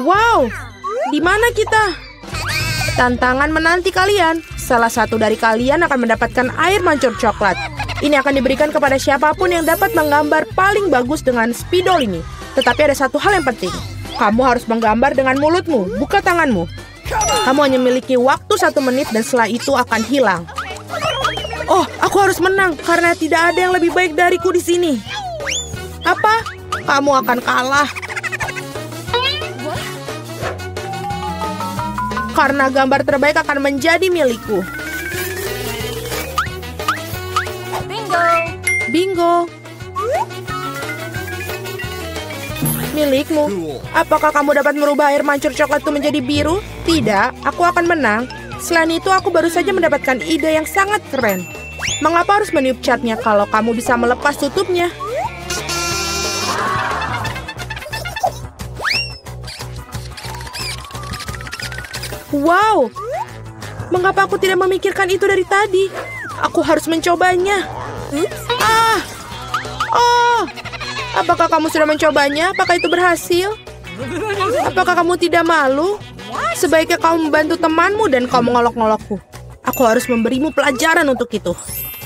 Wow, di mana kita? Tantangan menanti kalian. Salah satu dari kalian akan mendapatkan air mancur coklat. Ini akan diberikan kepada siapapun yang dapat menggambar paling bagus dengan spidol ini. Tetapi ada satu hal yang penting. Kamu harus menggambar dengan mulutmu, bukan tanganmu. Kamu hanya memiliki waktu 1 menit dan setelah itu akan hilang. Oh, aku harus menang karena tidak ada yang lebih baik dariku di sini. Apa? Kamu akan kalah. Karena gambar terbaik akan menjadi milikku. Bingo! Bingo. Milikmu. Apakah kamu dapat merubah air mancur coklat itu menjadi biru? Tidak, aku akan menang. Selain itu, aku baru saja mendapatkan ide yang sangat keren. Mengapa harus meniup catnya kalau kamu bisa melepas tutupnya? Wow, mengapa aku tidak memikirkan itu dari tadi? Aku harus mencobanya. Oh, apakah kamu sudah mencobanya? Apakah itu berhasil? Apakah kamu tidak malu? Sebaiknya kamu membantu temanmu dan kau mengolok-ngolokku. Aku harus memberimu pelajaran untuk itu.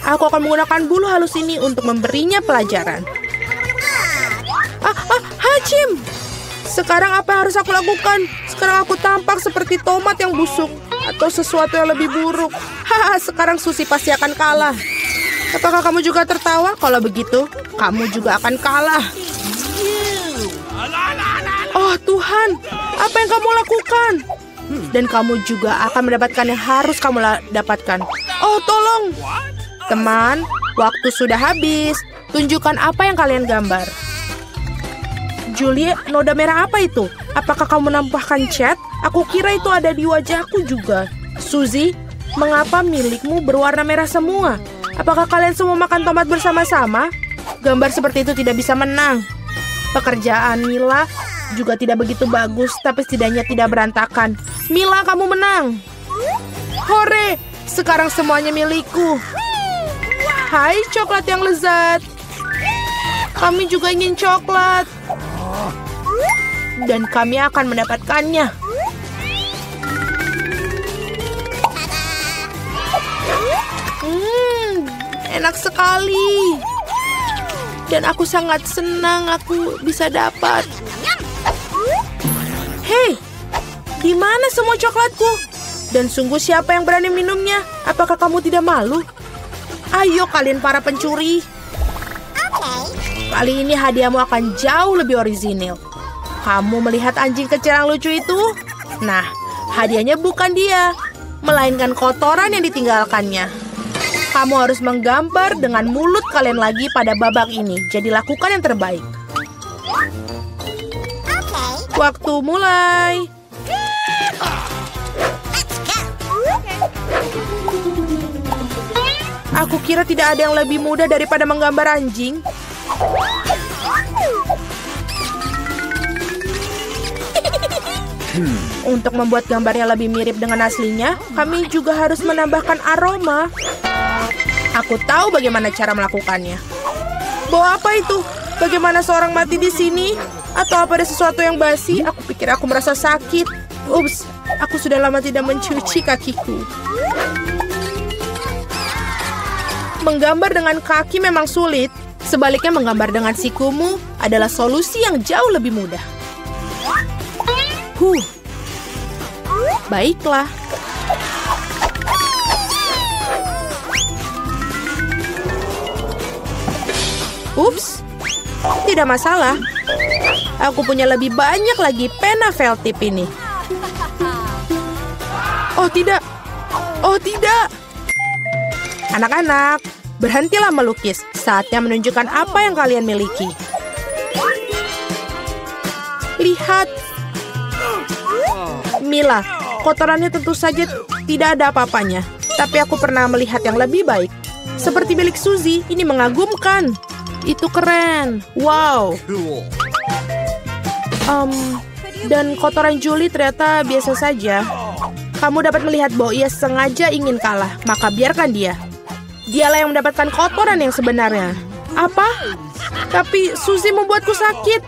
Aku akan menggunakan bulu halus ini untuk memberinya pelajaran. Hachim! Sekarang apa yang harus aku lakukan? Sekarang aku tampak seperti tomat yang busuk. Atau sesuatu yang lebih buruk. Haha, sekarang Suzy pasti akan kalah. Apakah kamu juga tertawa? Kalau begitu, kamu juga akan kalah. Oh Tuhan, apa yang kamu lakukan? Dan kamu juga akan mendapatkan yang harus kamu dapatkan. Oh, tolong. Teman, waktu sudah habis. Tunjukkan apa yang kalian gambar. Julie, noda merah apa itu? Apakah kamu menambahkan cat? Aku kira itu ada di wajahku juga. Suzy, mengapa milikmu berwarna merah semua? Apakah kalian semua makan tomat bersama-sama? Gambar seperti itu tidak bisa menang. Pekerjaan Mila juga tidak begitu bagus, tapi setidaknya tidak berantakan. Mila, kamu menang. Hore, sekarang semuanya milikku. Hai, coklat yang lezat. Kami juga ingin coklat. Dan kami akan mendapatkannya. Enak sekali. Dan aku sangat senang aku bisa dapat. Hei, di mana semua coklatku? Dan sungguh siapa yang berani minumnya? Apakah kamu tidak malu? Ayo kalian para pencuri. Kali ini hadiahmu akan jauh lebih orisinil. Kamu melihat anjing kecil yang lucu itu? Nah, hadiahnya bukan dia, melainkan kotoran yang ditinggalkannya. Kamu harus menggambar dengan mulut kalian lagi pada babak ini. Jadi lakukan yang terbaik. Waktu mulai. Aku kira tidak ada yang lebih mudah daripada menggambar anjing. Untuk membuat gambarnya lebih mirip dengan aslinya, kami juga harus menambahkan aroma. Aku tahu bagaimana cara melakukannya. Bau apa itu? Bagaimana seorang mati di sini? Atau apa ada sesuatu yang basi? Aku pikir aku merasa sakit. Ups, aku sudah lama tidak mencuci kakiku. Menggambar dengan kaki memang sulit. Sebaliknya menggambar dengan sikumu adalah solusi yang jauh lebih mudah. Baiklah. Ups, tidak masalah. Aku punya lebih banyak lagi pena felt tip ini. Oh tidak. Oh tidak. Anak-anak, berhentilah melukis. Saatnya menunjukkan apa yang kalian miliki. Lihat. Mila, kotorannya tentu saja tidak ada apa-apanya. Tapi aku pernah melihat yang lebih baik. Seperti milik Suzy, ini mengagumkan. Itu keren. Wow. Dan kotoran Julie ternyata biasa saja. Kamu dapat melihat bahwa ia sengaja ingin kalah. Maka biarkan dia. Dialah yang mendapatkan kotoran yang sebenarnya. Apa? Tapi Suzy membuatku sakit.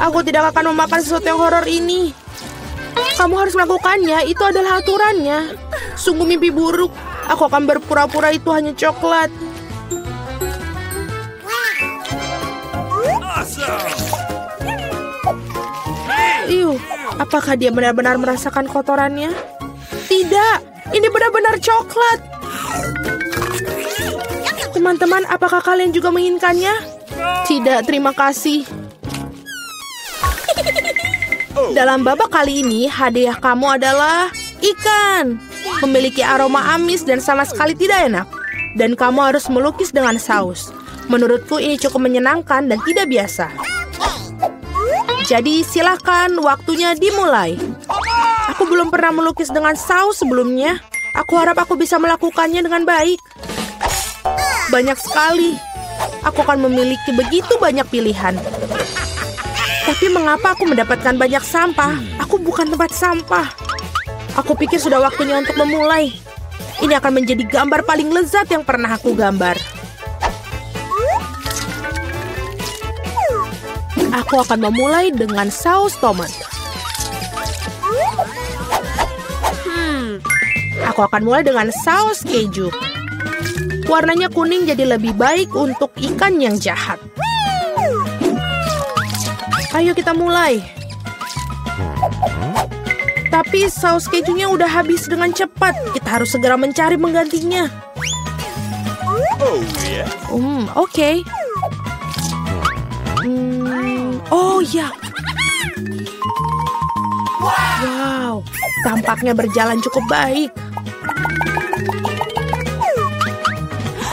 Aku tidak akan memakan sesuatu yang horor ini. Kamu harus melakukannya, itu adalah aturannya. Sungguh mimpi buruk. Aku akan berpura-pura itu hanya coklat. Apakah dia benar-benar merasakan kotorannya? Tidak, ini benar-benar coklat. Teman-teman, apakah kalian juga menginginkannya? Tidak, terima kasih. Dalam babak kali ini, hadiah kamu adalah ikan. Memiliki aroma amis dan sama sekali tidak enak. Dan kamu harus melukis dengan saus. Menurutku ini cukup menyenangkan dan tidak biasa. Jadi silakan, waktunya dimulai. Aku belum pernah melukis dengan saus sebelumnya. Aku harap aku bisa melakukannya dengan baik. Banyak sekali. Aku akan memiliki begitu banyak pilihan. Tapi mengapa aku mendapatkan banyak sampah? Aku bukan tempat sampah. Aku pikir sudah waktunya untuk memulai. Ini akan menjadi gambar paling lezat yang pernah aku gambar. Aku akan memulai dengan saus tomat. Aku akan mulai dengan saus keju. Warnanya kuning jadi lebih baik untuk ikan yang jahat. Ayo kita mulai. Tapi saus kejunya udah habis dengan cepat. Kita harus segera mencari penggantinya. Oke. Oh ya. Wow, tampaknya berjalan cukup baik.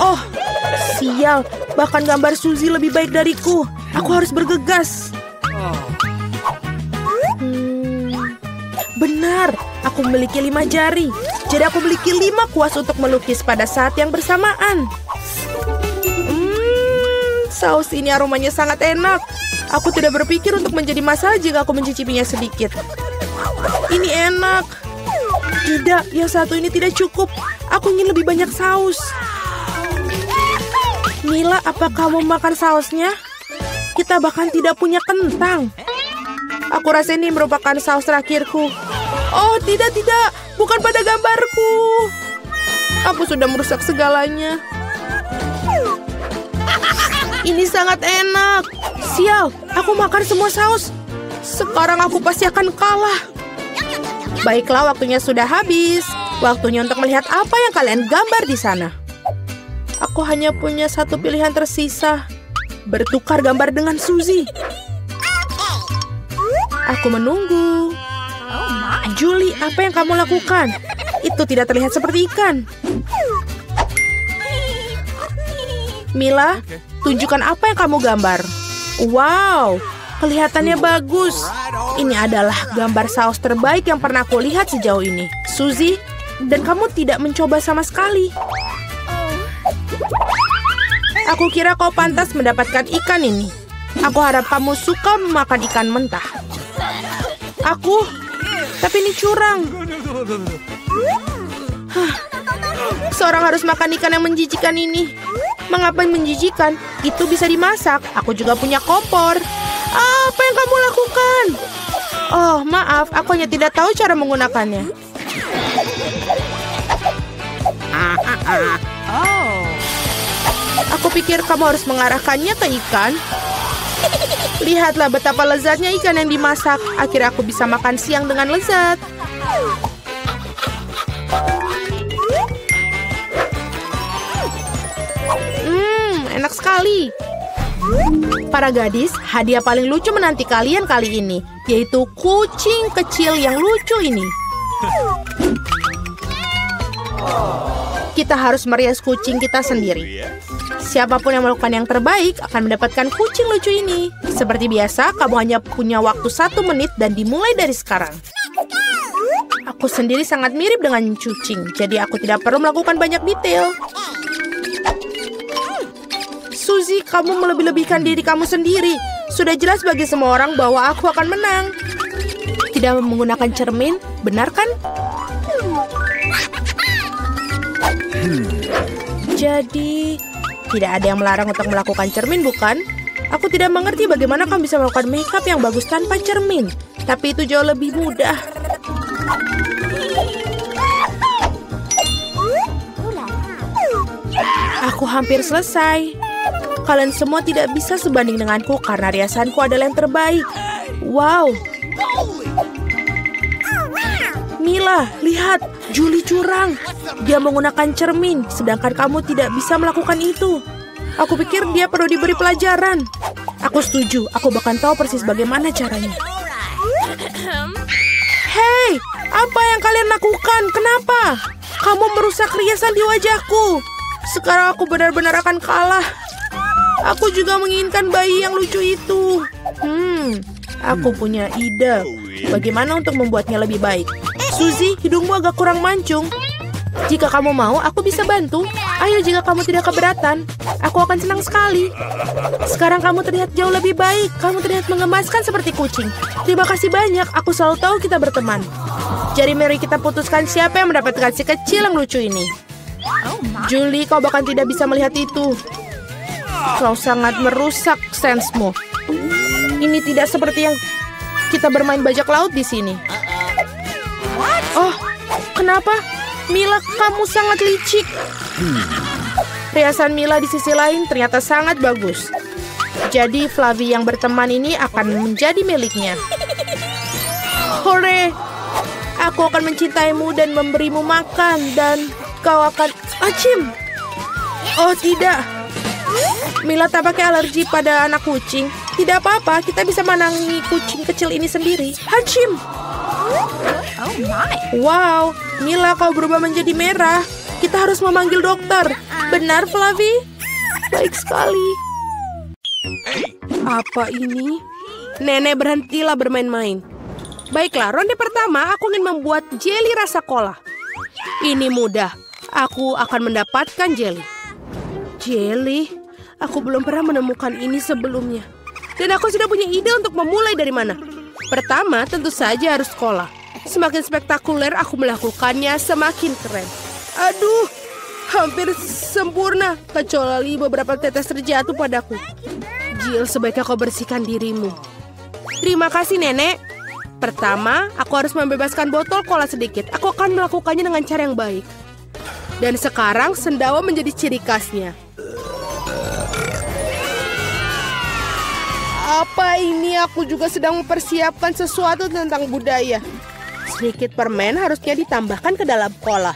Oh, sial. Bahkan gambar Suzy lebih baik dariku. Aku harus bergegas. Benar, aku memiliki 5 jari. Jadi aku memiliki 5 kuas untuk melukis pada saat yang bersamaan. Saus ini aromanya sangat enak. Aku tidak berpikir untuk menjadi masalah jika aku mencicipinya sedikit. Ini enak. Tidak, yang satu ini tidak cukup. Aku ingin lebih banyak saus. Mila, apa kamu makan sausnya? Kita bahkan tidak punya kentang. Aku rasa ini merupakan saus terakhirku. Oh, tidak. Bukan pada gambarku. Aku sudah merusak segalanya. Ini sangat enak. Sial, aku makan semua saus. Sekarang aku pasti akan kalah. Baiklah, waktunya sudah habis. Waktunya untuk melihat apa yang kalian gambar di sana. Aku hanya punya satu pilihan tersisa. Bertukar gambar dengan Suzy. Aku menunggu. Julie, apa yang kamu lakukan? Itu tidak terlihat seperti ikan. Mila, tunjukkan apa yang kamu gambar. Wow, kelihatannya bagus. Ini adalah gambar saus terbaik yang pernah aku lihat sejauh ini. Suzy, dan kamu tidak mencoba sama sekali. Aku kira kau pantas mendapatkan ikan ini. Aku harap kamu suka memakan ikan mentah. Tapi ini curang. Seorang harus makan ikan yang menjijikan ini. Mengapa menjijikan? Itu bisa dimasak. Aku juga punya kompor. Apa yang kamu lakukan? Oh, maaf. Aku hanya tidak tahu cara menggunakannya. Aku pikir kamu harus mengarahkannya ke ikan. Lihatlah betapa lezatnya ikan yang dimasak. Akhirnya aku bisa makan siang dengan lezat. Enak sekali. Para gadis, hadiah paling lucu menanti kalian kali ini, yaitu kucing kecil yang lucu ini. Kita harus merias kucing kita sendiri. Siapapun yang melakukan yang terbaik akan mendapatkan kucing lucu ini. Seperti biasa, kamu hanya punya waktu 1 menit dan dimulai dari sekarang. Aku sendiri sangat mirip dengan kucing, jadi aku tidak perlu melakukan banyak detail. Suzy, kamu melebih-lebihkan diri kamu sendiri. Sudah jelas bagi semua orang bahwa aku akan menang. Tidak menggunakan cermin, benar kan? Jadi, tidak ada yang melarang untuk melakukan cermin, bukan? Aku tidak mengerti bagaimana kamu bisa melakukan makeup yang bagus tanpa cermin. Tapi itu jauh lebih mudah. Aku hampir selesai. Kalian semua tidak bisa sebanding denganku karena riasanku adalah yang terbaik. Wow. Mila, lihat. Julie curang. Dia menggunakan cermin, sedangkan kamu tidak bisa melakukan itu. Aku pikir dia perlu diberi pelajaran. Aku setuju. Aku bahkan tahu persis bagaimana caranya. Hei, apa yang kalian lakukan? Kenapa? Kamu merusak riasan di wajahku. Sekarang aku benar-benar akan kalah. Aku juga menginginkan bayi yang lucu itu. Aku punya ide. Bagaimana untuk membuatnya lebih baik? Suzy, hidungmu agak kurang mancung. Jika kamu mau, aku bisa bantu. Ayo, jika kamu tidak keberatan, aku akan senang sekali. Sekarang kamu terlihat jauh lebih baik. Kamu terlihat mengemaskan seperti kucing. Terima kasih banyak. Aku selalu tahu kita berteman. Jadi mari kita putuskan siapa yang mendapatkan si kecil yang lucu ini. Julie, kau bahkan tidak bisa melihat itu. Kau sangat merusak sensemu. Ini tidak seperti yang kita bermain bajak laut di sini. Oh, kenapa? Mila, kamu sangat licik. Riasan Mila di sisi lain ternyata sangat bagus. Jadi Flavie yang berteman ini akan menjadi miliknya. Hore! Aku akan mencintaimu dan memberimu makan dan kau akan... Acim! Oh tidak! Mila tampaknya alergi pada anak kucing. Tidak apa-apa, kita bisa menangani kucing kecil ini sendiri. Hacim! Wow, Mila kau berubah menjadi merah. Kita harus memanggil dokter. Benar, Flavie? Baik sekali. Apa ini? Nenek, berhentilah bermain-main. Baiklah, ronde pertama aku ingin membuat jelly rasa cola. Ini mudah. Aku akan mendapatkan jelly. Jelly? Aku belum pernah menemukan ini sebelumnya. Dan aku sudah punya ide untuk memulai dari mana. Pertama, tentu saja harus cola. Semakin spektakuler aku melakukannya, semakin keren. Aduh, hampir sempurna. Kecuali beberapa tetes terjatuh padaku. Jill, sebaiknya kau bersihkan dirimu. Terima kasih, Nenek. Pertama, aku harus membebaskan botol cola sedikit. Aku akan melakukannya dengan cara yang baik. Dan sekarang, sendawa menjadi ciri khasnya. Apa ini? Aku juga sedang mempersiapkan sesuatu tentang budaya. Sedikit permen harusnya ditambahkan ke dalam cola.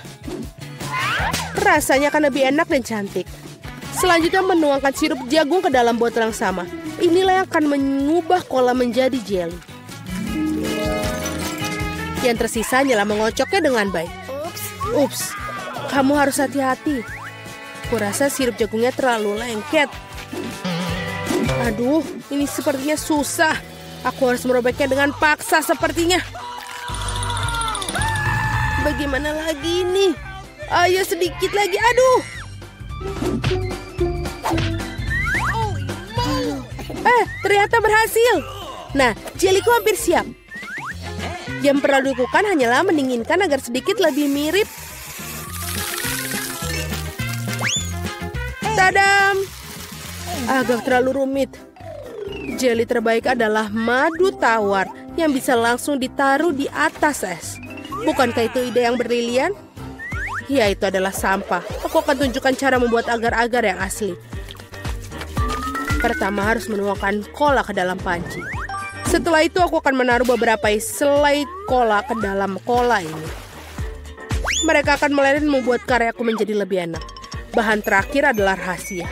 Rasanya akan lebih enak dan cantik. Selanjutnya menuangkan sirup jagung ke dalam botol yang sama. Inilah yang akan mengubah cola menjadi jelly. Yang tersisa hanyalah mengocoknya dengan baik. Ups, kamu harus hati-hati. Kurasa sirup jagungnya terlalu lengket. Aduh, ini sepertinya susah. Aku harus merobeknya dengan paksa sepertinya. Bagaimana lagi ini? Ayo sedikit lagi, aduh. Ternyata berhasil. Nah, jeliku hampir siap. Yang perlu dilakukan hanyalah mendinginkan agar sedikit lebih mirip. Tadam! Agak terlalu rumit. Jelly terbaik adalah madu tawar yang bisa langsung ditaruh di atas es. Bukankah itu ide yang brilian? Ya, itu adalah sampah. Aku akan tunjukkan cara membuat agar-agar yang asli. Pertama harus menuangkan cola ke dalam panci. Setelah itu aku akan menaruh beberapa selai cola ke dalam cola ini. Mereka akan meleleh dan membuat karyaku menjadi lebih enak. Bahan terakhir adalah rahasia.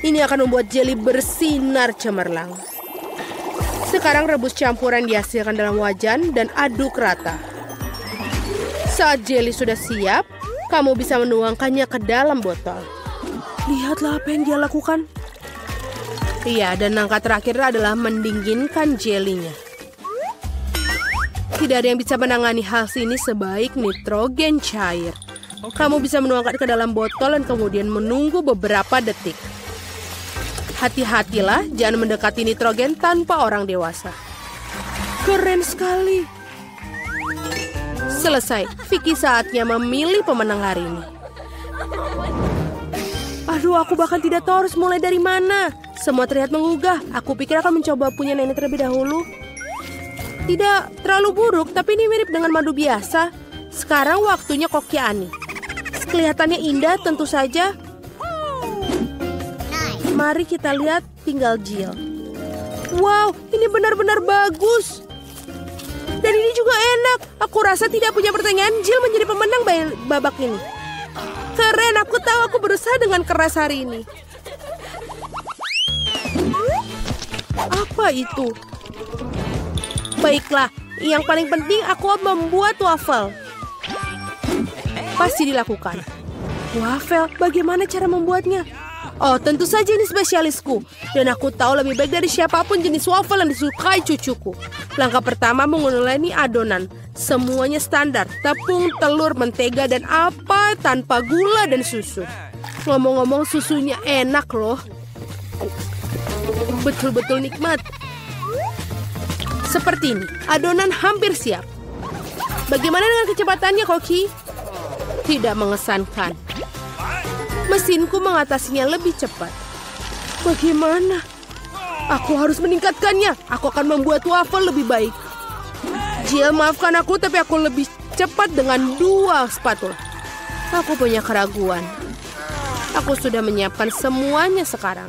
Ini akan membuat jelly bersinar cemerlang. Sekarang rebus campuran dihasilkan dalam wajan dan aduk rata. Saat jelly sudah siap, kamu bisa menuangkannya ke dalam botol. Lihatlah apa yang dia lakukan. Iya, dan langkah terakhir adalah mendinginkan jelinya. Tidak ada yang bisa menangani hal ini sebaik nitrogen cair. Kamu bisa menuangkan ke dalam botol dan kemudian menunggu beberapa detik. Hati-hatilah, jangan mendekati nitrogen tanpa orang dewasa. Keren sekali. Selesai. Vicky saatnya memilih pemenang hari ini. Aduh, aku bahkan tidak tahu harus mulai dari mana. Semua terlihat menggugah. Aku pikir akan mencoba punya nenek terlebih dahulu. Tidak terlalu buruk, tapi ini mirip dengan madu biasa. Sekarang waktunya koki Ani. Kelihatannya indah tentu saja. Mari kita lihat tinggal Jill. Wow, ini benar-benar bagus. Dan ini juga enak. Aku rasa tidak punya pertanyaan, Jill menjadi pemenang babak ini. Keren, aku tahu aku berusaha dengan keras hari ini. Apa itu? Baiklah, yang paling penting aku membuat waffle. Pasti dilakukan. Waffle, bagaimana cara membuatnya? Oh, tentu saja ini spesialisku. Dan aku tahu lebih baik dari siapapun jenis waffle yang disukai cucuku. Langkah pertama menguleni adonan. Semuanya standar. Tepung, telur, mentega, dan apa tanpa gula dan susu. Ngomong-ngomong susunya enak loh. Betul-betul nikmat. Seperti ini, adonan hampir siap. Bagaimana dengan kecepatannya, Koki? Tidak mengesankan. Mesinku mengatasinya lebih cepat. Bagaimana? Aku harus meningkatkannya. Aku akan membuat waffle lebih baik. Jill, maafkan aku, tapi aku lebih cepat dengan 2 spatula. Aku punya keraguan. Aku sudah menyiapkan semuanya sekarang.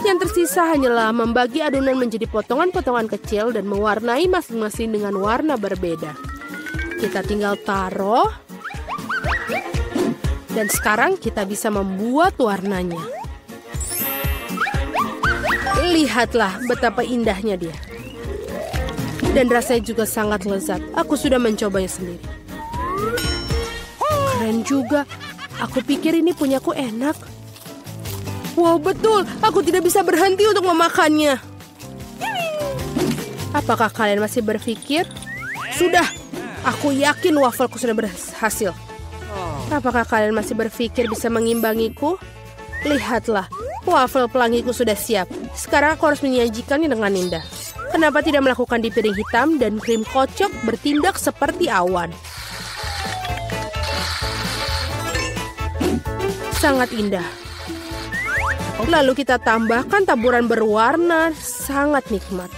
Yang tersisa hanyalah membagi adonan menjadi potongan-potongan kecil dan mewarnai masing-masing dengan warna berbeda. Kita tinggal taruh. Dan sekarang kita bisa membuat warnanya. Lihatlah betapa indahnya dia. Dan rasanya juga sangat lezat. Aku sudah mencobanya sendiri. Keren juga. Aku pikir ini punyaku enak. Wow, betul. Aku tidak bisa berhenti untuk memakannya. Apakah kalian masih berpikir? Sudah. Aku yakin wafelku sudah berhasil. Apakah kalian masih berpikir bisa mengimbangiku? Lihatlah, waffle pelangiku sudah siap. Sekarang aku harus menyajikannya dengan indah. Kenapa tidak melakukan di piring hitam dan krim kocok bertindak seperti awan? Sangat indah. Lalu kita tambahkan taburan berwarna, sangat nikmat.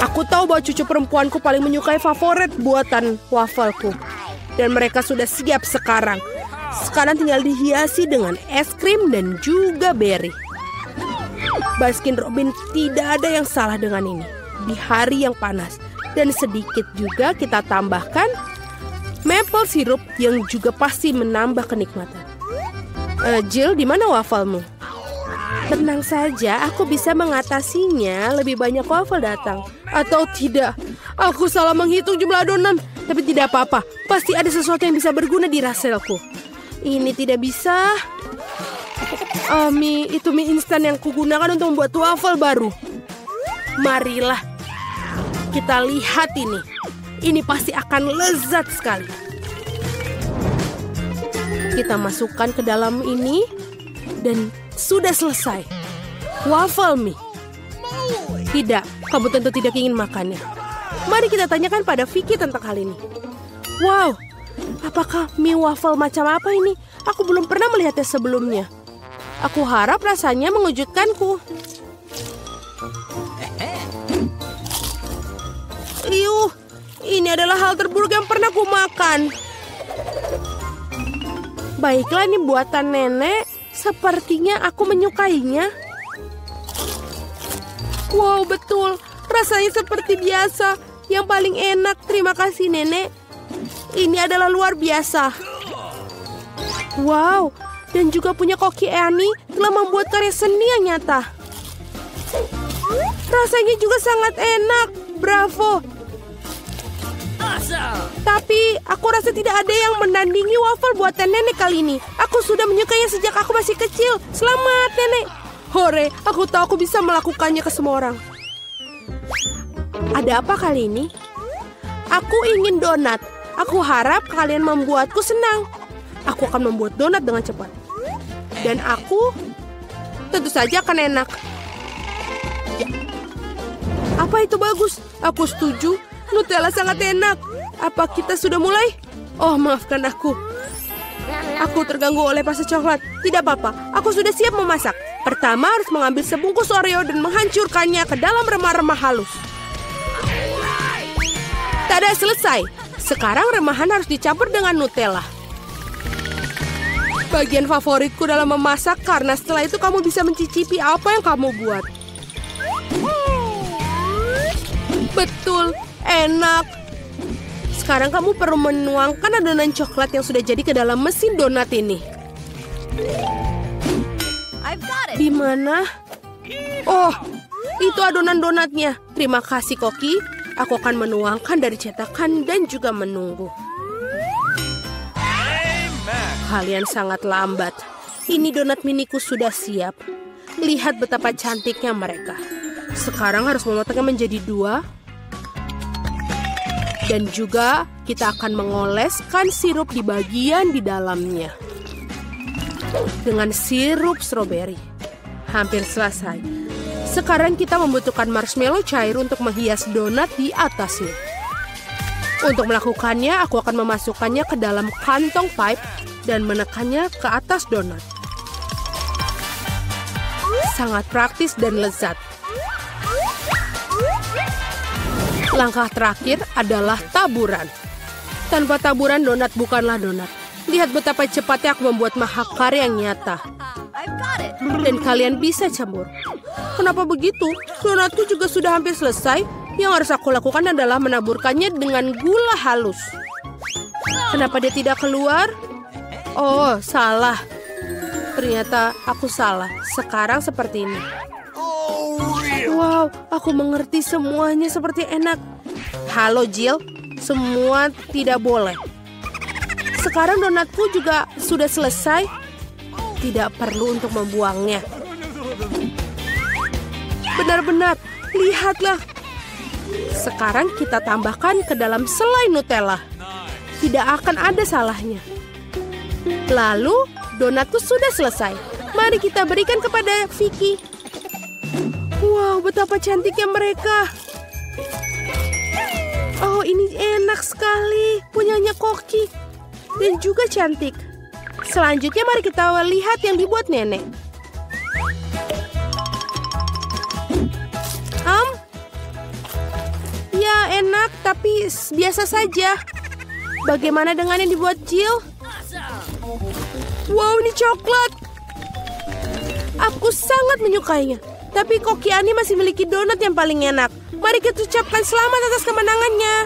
Aku tahu bahwa cucu perempuanku paling menyukai favorit buatan wafelku. Dan mereka sudah siap sekarang. Sekarang tinggal dihiasi dengan es krim dan juga berry. Baskin Robbins, tidak ada yang salah dengan ini. Di hari yang panas. Dan sedikit juga kita tambahkan maple syrup yang juga pasti menambah kenikmatan. Jill, di mana wafelmu? Tenang saja, aku bisa mengatasinya. Lebih banyak waffle datang. Atau tidak, aku salah menghitung jumlah adonan. Tapi tidak apa-apa, pasti ada sesuatu yang bisa berguna di raselku. Ini tidak bisa. Itu mie instan yang kugunakan untuk membuat waffle baru. Marilah, kita lihat ini. Ini pasti akan lezat sekali. Kita masukkan ke dalam ini. Dan sudah selesai. Waffle mie. Tidak, kamu tentu tidak ingin makannya. Mari kita tanyakan pada Vicky tentang hal ini. Wow, apakah mie waffle macam apa ini? Aku belum pernah melihatnya sebelumnya. Aku harap rasanya mengejutkanku. Ini adalah hal terburuk yang pernah ku makan. Baiklah, ini buatan nenek. Sepertinya aku menyukainya. Wow, betul. Rasanya seperti biasa. Yang paling enak. Terima kasih, Nenek. Ini adalah luar biasa. Wow. Dan juga punya Koki Ani telah membuat karya seni yang nyata. Rasanya juga sangat enak. Bravo. Tapi aku rasa tidak ada yang menandingi waffle buatan nenek kali ini. Aku sudah menyukainya sejak aku masih kecil. Selamat, Nenek. Hore, aku tahu aku bisa melakukannya ke semua orang. Ada apa kali ini? Aku ingin donat. Aku harap kalian membuatku senang. Aku akan membuat donat dengan cepat. Dan aku tentu saja akan enak. Apa itu bagus? Aku setuju. Nutella sangat enak. Apa kita sudah mulai? Oh, maafkan aku. Aku terganggu oleh pasta coklat. Tidak apa-apa, aku sudah siap memasak. Pertama harus mengambil sebungkus Oreo dan menghancurkannya ke dalam remah-remah halus. Tada, selesai. Sekarang remahan harus dicampur dengan Nutella. Bagian favoritku dalam memasak karena setelah itu kamu bisa mencicipi apa yang kamu buat. Betul, enak. Sekarang kamu perlu menuangkan adonan coklat yang sudah jadi ke dalam mesin donat ini. Di mana? Oh, itu adonan donatnya. Terima kasih, Koki. Aku akan menuangkan dari cetakan dan juga menunggu. Kalian sangat lambat. Ini donat miniku sudah siap. Lihat betapa cantiknya mereka. Sekarang harus memotongnya menjadi 2. Dan juga kita akan mengoleskan sirup di bagian di dalamnya. Dengan sirup stroberi. Hampir selesai. Sekarang kita membutuhkan marshmallow cair untuk menghias donat di atasnya. Untuk melakukannya, aku akan memasukkannya ke dalam kantong pipe dan menekannya ke atas donat. Sangat praktis dan lezat. Langkah terakhir adalah taburan. Tanpa taburan, donat bukanlah donat. Lihat betapa cepatnya aku membuat mahakarya yang nyata. Dan kalian bisa campur. Kenapa begitu? Donatku juga sudah hampir selesai. Yang harus aku lakukan adalah menaburkannya dengan gula halus. Kenapa dia tidak keluar? Oh, salah. Ternyata aku salah. Sekarang seperti ini. Wow, aku mengerti semuanya seperti enak. Halo, Jill. Semua tidak boleh. Sekarang donatku juga sudah selesai. Tidak perlu untuk membuangnya. Benar-benar, lihatlah. Sekarang kita tambahkan ke dalam selai Nutella. Tidak akan ada salahnya. Lalu, donatku sudah selesai. Mari kita berikan kepada Vicky. Wow, betapa cantiknya mereka. Oh, ini enak sekali. Punyanya Koki. Dan juga cantik. Selanjutnya mari kita lihat yang dibuat nenek. Ya enak, tapi biasa saja. Bagaimana dengan yang dibuat Jill? Wow, ini coklat. Aku sangat menyukainya. Tapi Koki Ani masih memiliki donat yang paling enak. Mari kita ucapkan selamat atas kemenangannya.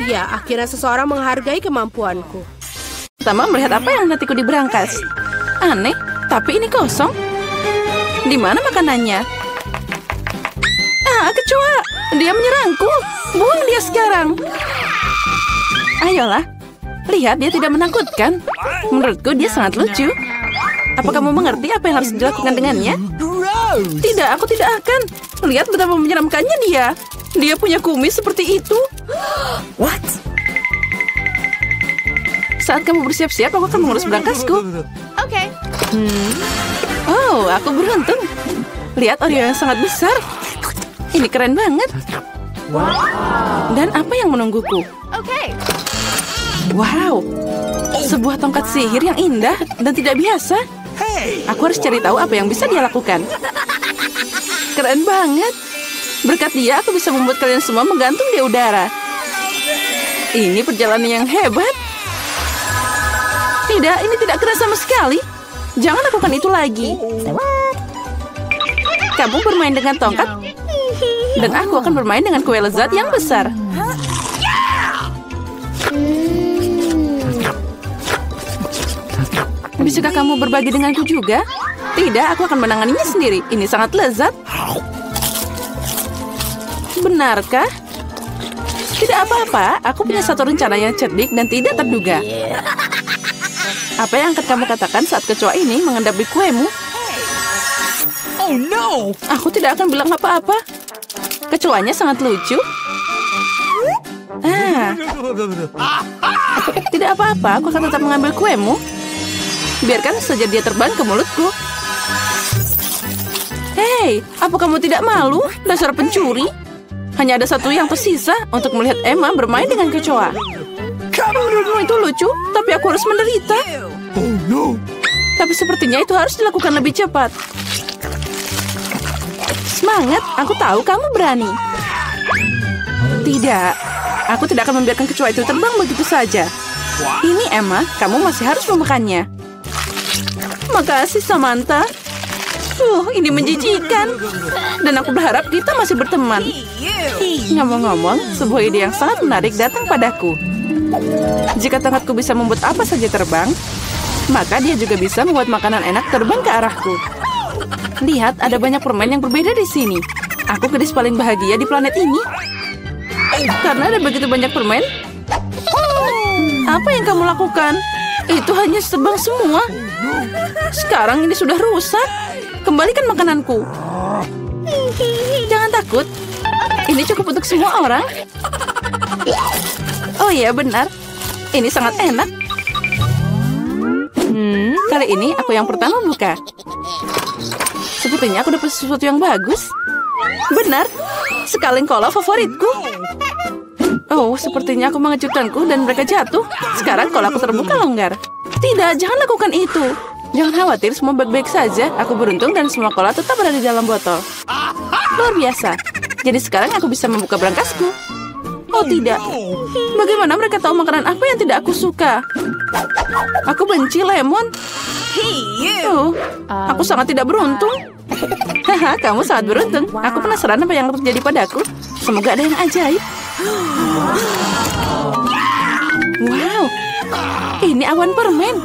Ya, akhirnya seseorang menghargai kemampuanku. Pertama melihat apa yang nantiku di berangkas. Aneh, tapi ini kosong. Di mana makanannya? Kecoa! Dia menyerangku. Buang dia sekarang. Ayolah. Lihat, dia tidak menakutkan. Menurutku dia sangat lucu. Apa kamu mengerti apa yang harus dilakukan dengannya? Tidak, aku tidak akan. Lihat betapa menyeramkannya dia. Dia punya kumis seperti itu. What? Saat kamu bersiap-siap, aku akan mengurus berangkasku. Okay. Oh, aku beruntung. Lihat Oreo yang sangat besar. Ini keren banget. Dan apa yang menungguku? Okay. Wow, sebuah tongkat sihir yang indah dan tidak biasa. Aku harus cari tahu apa yang bisa dia lakukan. Keren banget. Berkat dia, aku bisa membuat kalian semua menggantung di udara. Ini perjalanan yang hebat. Tidak, ini tidak keren sama sekali. Jangan lakukan itu lagi. Kamu bermain dengan tongkat, dan aku akan bermain dengan kue lezat yang besar. Bisakah kamu berbagi denganku juga? Tidak, aku akan menanganinya sendiri. Ini sangat lezat. Benarkah? Tidak apa-apa, aku punya satu rencana yang cerdik dan tidak terduga. Apa yang akan kamu katakan saat kecoa ini mengendapi kuemu? Oh no! Aku tidak akan bilang apa-apa. Kecoanya sangat lucu. Tidak apa-apa, aku akan tetap mengambil kuemu. Biarkan saja dia terbang ke mulutku. Hei, apa kamu tidak malu? Dasar pencuri. Hanya ada satu yang tersisa untuk melihat Emma bermain dengan kecoa. Menurutmu itu lucu, tapi aku harus menderita. Oh no. Tapi sepertinya itu harus dilakukan lebih cepat. Semangat, aku tahu kamu berani. Tidak, aku tidak akan membiarkan kecoa itu terbang begitu saja. Ini Emma, kamu masih harus memakannya. Makasih Samantha. Ini menjijikan. Dan aku berharap kita masih berteman. Ngomong-ngomong, sebuah ide yang sangat menarik datang padaku. Jika tongkatku bisa membuat apa saja terbang, maka dia juga bisa membuat makanan enak terbang ke arahku. Lihat, ada banyak permen yang berbeda di sini. Aku gadis paling bahagia di planet ini. Karena ada begitu banyak permen. Apa yang kamu lakukan? Itu hanya terbang semua. Sekarang ini sudah rusak. Kembalikan makananku. Jangan takut. Ini cukup untuk semua orang. Oh iya, benar. Ini sangat enak. Kali ini aku yang pertama buka. Sepertinya aku dapat sesuatu yang bagus. Benar. Sekaleng kola favoritku. Oh, sepertinya aku mengejutkanku dan mereka jatuh. Sekarang kolaku terbuka longgar. Tidak, jangan lakukan itu. Jangan khawatir, semua baik-baik saja. Aku beruntung dan semua kola tetap ada di dalam botol. Luar biasa. Jadi sekarang aku bisa membuka berangkasku. Oh tidak. Bagaimana mereka tahu makanan apa yang tidak aku suka? Aku benci lemon. Oh, aku sangat tidak beruntung. Haha, kamu sangat beruntung. Aku penasaran apa yang terjadi padaku. Semoga ada yang ajaib. Wow, ini awan permen.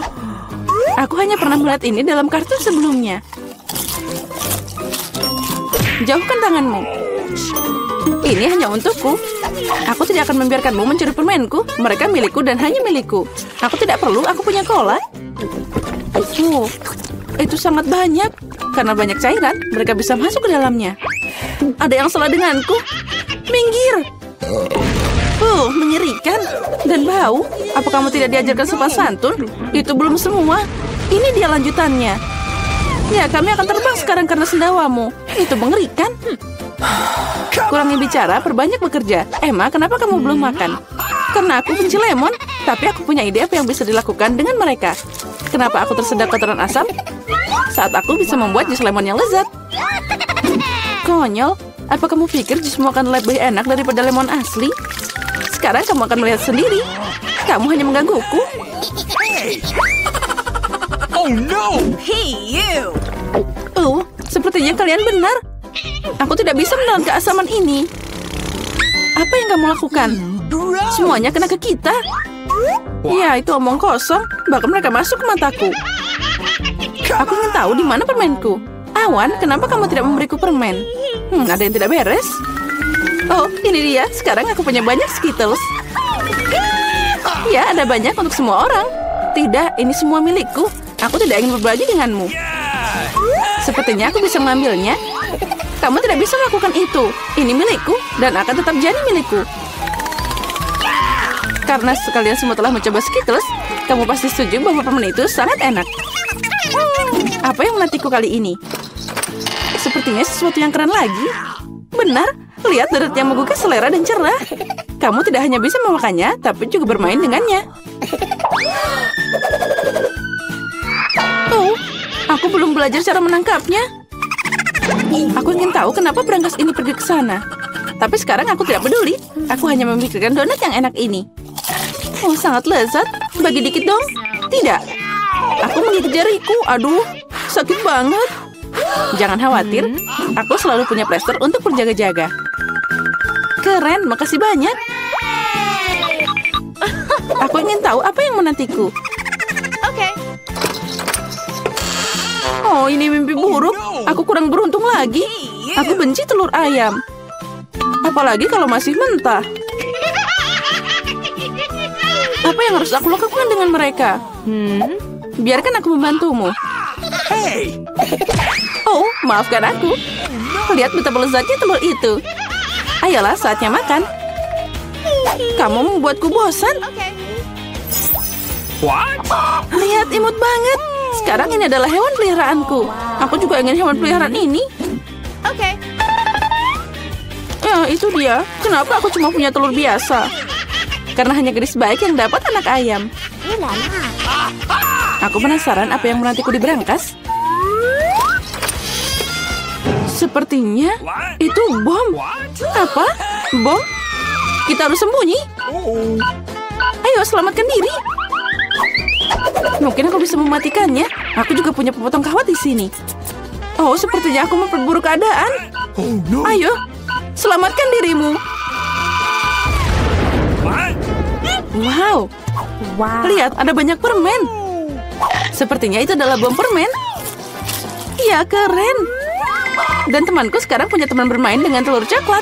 Aku hanya pernah melihat ini dalam kartun sebelumnya. Jauhkan tanganmu. Ini hanya untukku. Aku tidak akan membiarkanmu mencuri permenku. Mereka milikku dan hanya milikku. Aku tidak perlu, aku punya cola. Itu sangat banyak. Karena banyak cairan, mereka bisa masuk ke dalamnya. Ada yang salah denganku. Minggir. Mengerikan. Dan bau. Apa kamu tidak diajarkan sopan santun? Itu belum semua. Ini dia lanjutannya. Ya, kami akan terbang sekarang karena sendawamu. Itu mengerikan. Kurangi bicara, perbanyak bekerja. Emma, kenapa kamu belum makan? Karena aku benci lemon. Tapi aku punya ide apa yang bisa dilakukan dengan mereka. Kenapa aku tersedak kotoran asam? Saat aku bisa membuat jus lemon yang lezat. Konyol. Apa kamu pikir jusmu akan lebih enak daripada lemon asli? Sekarang kamu akan melihat sendiri. Kamu hanya menggangguku. Oh no! Sepertinya kalian benar. Aku tidak bisa menelan keasaman ini. Apa yang kamu lakukan? Semuanya kena ke kita. Ya, itu omong kosong. Bahkan mereka masuk ke mataku. Aku ingin tahu di mana permenku. Awan, kenapa kamu tidak memberiku permen? Ada yang tidak beres. Oh, ini dia. Sekarang aku punya banyak Skittles. Ya, ada banyak untuk semua orang. Tidak, ini semua milikku. Aku tidak ingin berbagi denganmu. Sepertinya aku bisa mengambilnya. Kamu tidak bisa melakukan itu. Ini milikku dan akan tetap jadi milikku. Karena sekalian semua telah mencoba Skittles, kamu pasti setuju bahwa permen itu sangat enak. Apa yang menantiku kali ini? Sepertinya sesuatu yang keren lagi. Benar, lihat deret yang menggugah selera dan cerah. Kamu tidak hanya bisa memakannya, tapi juga bermain dengannya. Oh, aku belum belajar cara menangkapnya. Aku ingin tahu kenapa berangkas ini pergi ke sana. Tapi sekarang aku tidak peduli. Aku hanya memikirkan donat yang enak ini. Oh, sangat lezat. Bagi dikit dong. Tidak. Aku menggigit jariku. Aduh, sakit banget. Jangan khawatir. Aku selalu punya plester untuk berjaga-jaga. Keren, makasih banyak. Aku ingin tahu apa yang menantiku. Oh, ini mimpi buruk. Aku kurang beruntung lagi. Aku benci telur ayam. Apalagi kalau masih mentah. Apa yang harus aku lakukan dengan mereka? Biarkan aku membantumu. Oh, maafkan aku. Lihat betapa lezatnya telur itu. Ayolah, saatnya makan. Kamu membuatku bosan. Lihat, imut banget. Sekarang ini adalah hewan peliharaanku. Aku juga ingin hewan peliharaan ini. Ya, itu dia. Kenapa aku cuma punya telur biasa? Karena hanya gadis baik yang dapat anak ayam. Aku penasaran apa yang menantiku di berangkas. Sepertinya itu bom. Apa? Bom? Kita harus sembunyi. Ayo, selamatkan diri. Mungkin aku bisa mematikannya. Aku juga punya pemotong kawat di sini. Oh, sepertinya aku memperburuk keadaan. Oh no! Ayo, selamatkan dirimu. Wow, lihat ada banyak permen. Sepertinya itu adalah bom permen. Ya, keren. Dan temanku sekarang punya teman bermain dengan telur coklat.